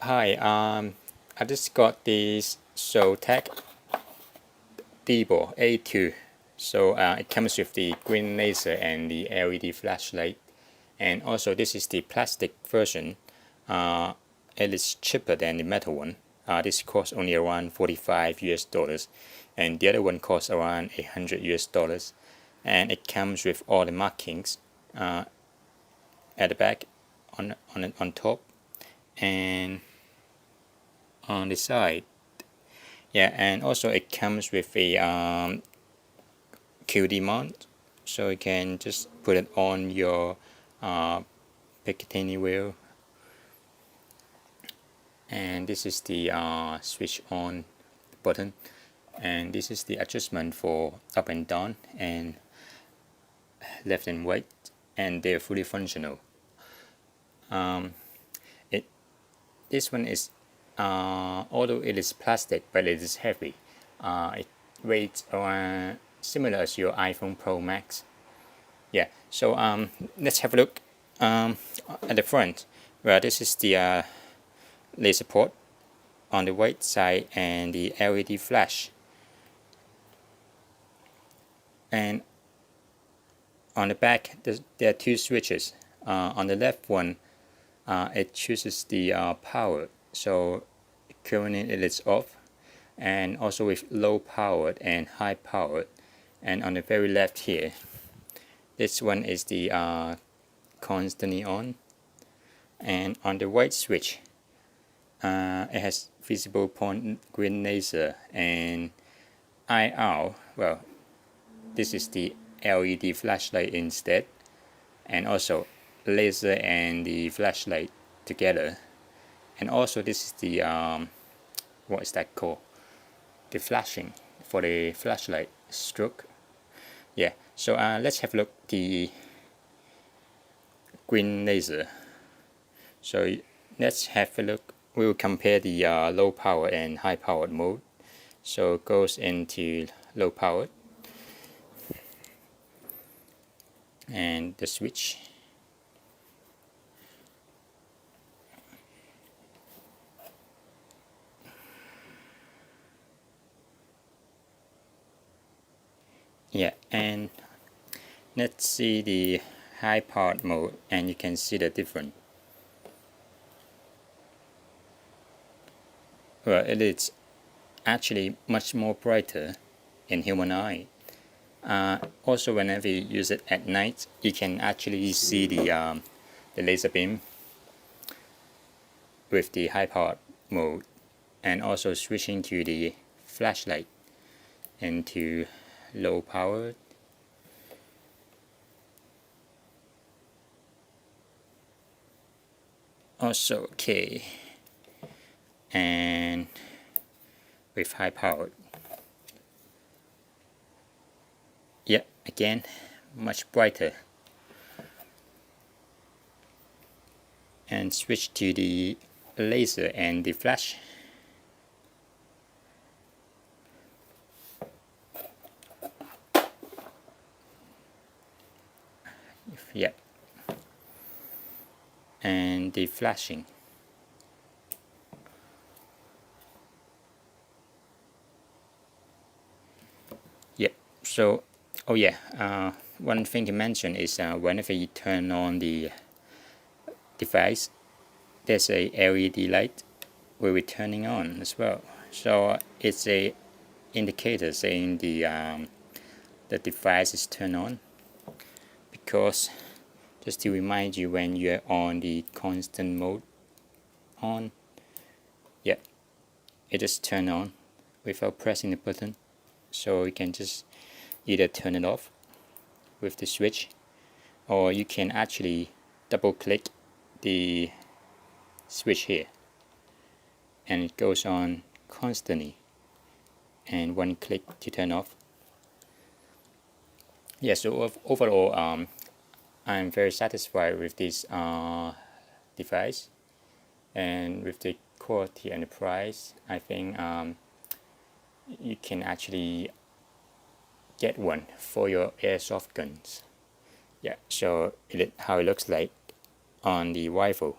Hi, I just got this SOTAC DBAL-A2. So it comes with the green laser and the LED flashlight, and also this is the plastic version. It is cheaper than the metal one. This costs only around $45 and the other one costs around $100, and it comes with all the markings at the back, on top, and on the side. Yeah, and also it comes with a QD mount, so you can just put it on your Picatinny wheel. And this is the switch on button, and this is the adjustment for up and down and left and right, and they're fully functional. This one is although it is plastic, but it is heavy. It weighs around similar as your iPhone Pro Max. Yeah, so let's have a look at the front. Well, this is the laser port on the right side and the LED flash. And on the back, there are two switches. On the left one, it chooses the power, so currently it is off, and also with low powered and high powered. And on the very left here, this one is the constantly on. And on the right switch, it has visible point green laser and IR. Well, this is the LED flashlight instead, and also laser and the flashlight together. And also this is the what is that called, the flashing for the flashlight stroke. Yeah, so let's have a look at the green laser. So let's have a look. We will compare the low power and high powered mode. So it goes into low powered, and the switch. Yeah, and let's see the high powered mode, and you can see the difference. Well, it is actually much more brighter in human eye. Also, whenever you use it at night, you can actually see the laser beam with the high powered mode, and also switching to the flashlight into low powered. Also okay, and with high powered. Yeah, again much brighter. And switch to the laser and the flash. Yeah, and the flashing. Yeah, so oh yeah, one thing to mention is whenever you turn on the device, there's a LED light will be turning on as well. So it's a indicator saying the device is turned on, because just to remind you when you're on the constant mode on. Yeah, it just turned on without pressing the button, so you can just either turn it off with the switch, or you can actually double click the switch here, and it goes on constantly, and one click to turn off. Yeah, so overall I'm very satisfied with this device, and with the quality and the price. I think you can actually get one for your airsoft guns. Yeah, so how it looks like on the rifle.